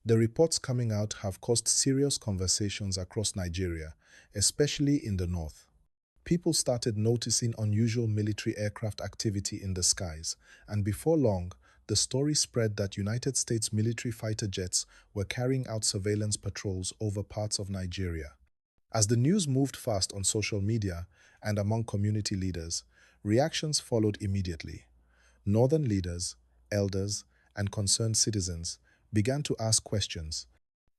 The reports coming out have caused serious conversations across Nigeria, especially in the north. People started noticing unusual military aircraft activity in the skies, and before long, the story spread that United States military fighter jets were carrying out surveillance patrols over parts of Nigeria. As the news moved fast on social media and among community leaders, reactions followed immediately. Northern leaders, elders, and concerned citizens began to ask questions.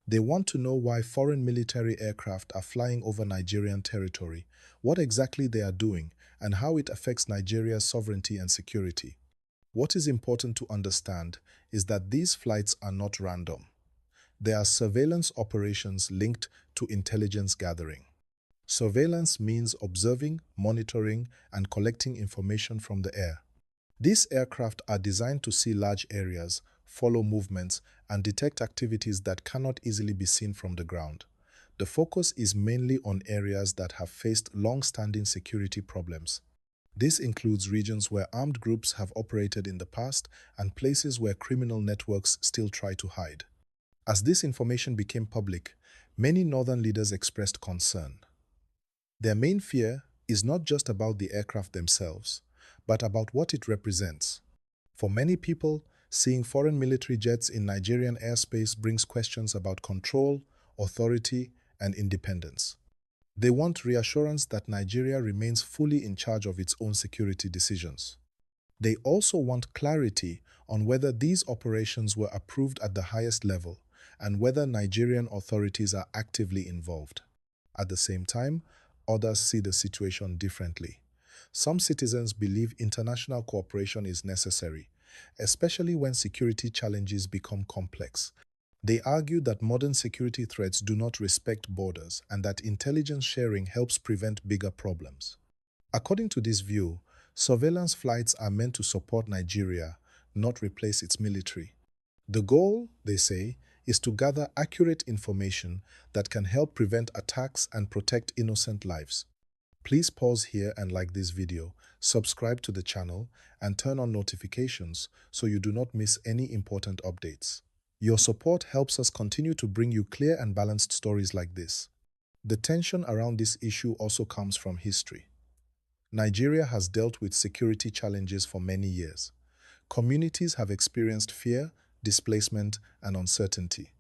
They want to know why foreign military aircraft are flying over Nigerian territory, what exactly they are doing, and how it affects Nigeria's sovereignty and security. What is important to understand is that these flights are not random. They are surveillance operations linked to intelligence gathering. Surveillance means observing, monitoring, and collecting information from the air. These aircraft are designed to see large areas, follow movements, and detect activities that cannot easily be seen from the ground. The focus is mainly on areas that have faced long-standing security problems. This includes regions where armed groups have operated in the past and places where criminal networks still try to hide. As this information became public, many northern leaders expressed concern. Their main fear is not just about the aircraft themselves, but about what it represents. For many people, seeing foreign military jets in Nigerian airspace brings questions about control, authority, and independence. They want reassurance that Nigeria remains fully in charge of its own security decisions. They also want clarity on whether these operations were approved at the highest level and whether Nigerian authorities are actively involved. At the same time, others see the situation differently. Some citizens believe international cooperation is necessary, especially when security challenges become complex. They argue that modern security threats do not respect borders and that intelligence sharing helps prevent bigger problems. According to this view, surveillance flights are meant to support Nigeria, not replace its military. The goal, they say, is to gather accurate information that can help prevent attacks and protect innocent lives. Please pause here and like this video, subscribe to the channel, and turn on notifications so you do not miss any important updates. Your support helps us continue to bring you clear and balanced stories like this. The tension around this issue also comes from history. Nigeria has dealt with security challenges for many years. Communities have experienced fear, displacement, and uncertainty.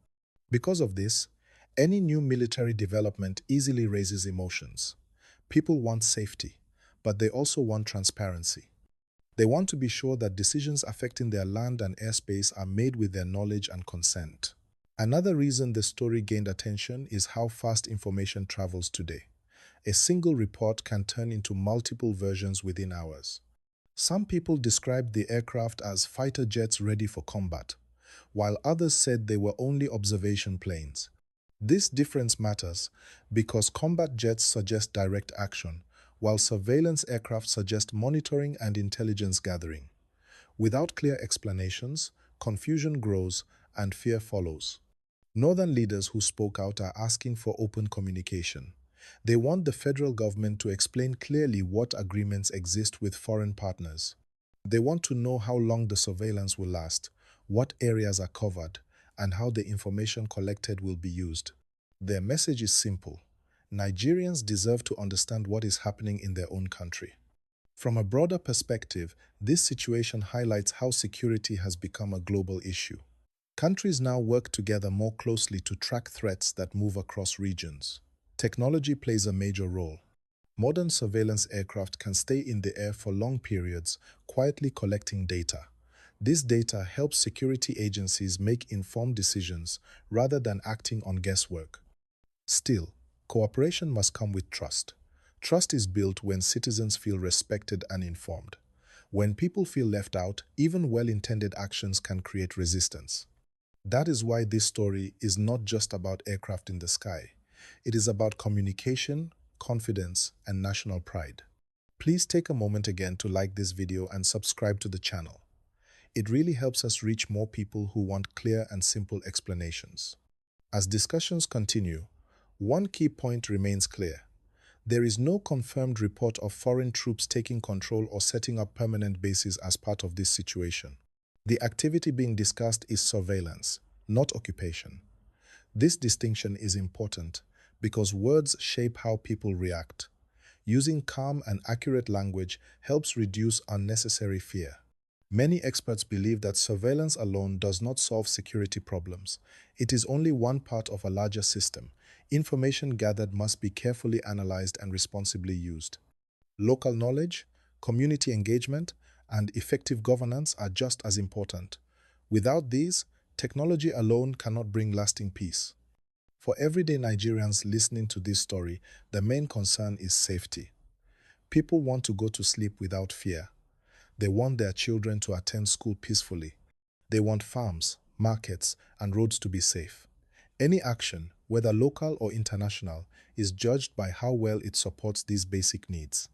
Because of this, any new military development easily raises emotions. People want safety, but they also want transparency. They want to be sure that decisions affecting their land and airspace are made with their knowledge and consent. Another reason the story gained attention is how fast information travels today. A single report can turn into multiple versions within hours. Some people described the aircraft as fighter jets ready for combat, while others said they were only observation planes. This difference matters because combat jets suggest direct action, while surveillance aircraft suggest monitoring and intelligence gathering. Without clear explanations, confusion grows and fear follows. Northern leaders who spoke out are asking for open communication. They want the federal government to explain clearly what agreements exist with foreign partners. They want to know how long the surveillance will last, what areas are covered, and how the information collected will be used. Their message is simple. Nigerians deserve to understand what is happening in their own country. From a broader perspective, this situation highlights how security has become a global issue. Countries now work together more closely to track threats that move across regions. Technology plays a major role. Modern surveillance aircraft can stay in the air for long periods, quietly collecting data. This data helps security agencies make informed decisions rather than acting on guesswork. Still, cooperation must come with trust. Trust is built when citizens feel respected and informed. When people feel left out, even well-intended actions can create resistance. That is why this story is not just about aircraft in the sky. It is about communication, confidence, and national pride. Please take a moment again to like this video and subscribe to the channel. It really helps us reach more people who want clear and simple explanations. As discussions continue, one key point remains clear. There is no confirmed report of foreign troops taking control or setting up permanent bases as part of this situation. The activity being discussed is surveillance, not occupation. This distinction is important because words shape how people react. Using calm and accurate language helps reduce unnecessary fear. Many experts believe that surveillance alone does not solve security problems. It is only one part of a larger system. Information gathered must be carefully analyzed and responsibly used. Local knowledge, community engagement, and effective governance are just as important. Without these, technology alone cannot bring lasting peace. For everyday Nigerians listening to this story, the main concern is safety. People want to go to sleep without fear. They want their children to attend school peacefully. They want farms, markets, and roads to be safe. Any action, whether local or international, is judged by how well it supports these basic needs.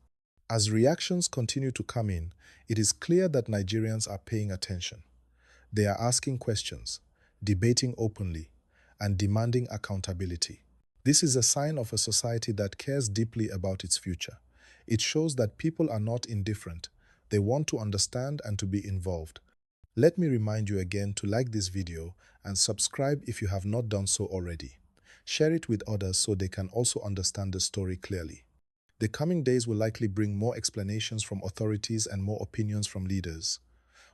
As reactions continue to come in, it is clear that Nigerians are paying attention. They are asking questions, debating openly, and demanding accountability. This is a sign of a society that cares deeply about its future. It shows that people are not indifferent. They want to understand and to be involved. Let me remind you again to like this video and subscribe if you have not done so already. Share it with others so they can also understand the story clearly. The coming days will likely bring more explanations from authorities and more opinions from leaders.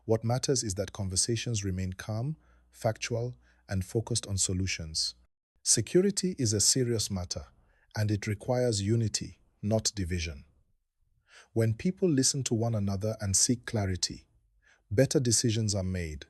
What matters is that conversations remain calm, factual, and focused on solutions. Security is a serious matter, and it requires unity, not division. When people listen to one another and seek clarity, better decisions are made.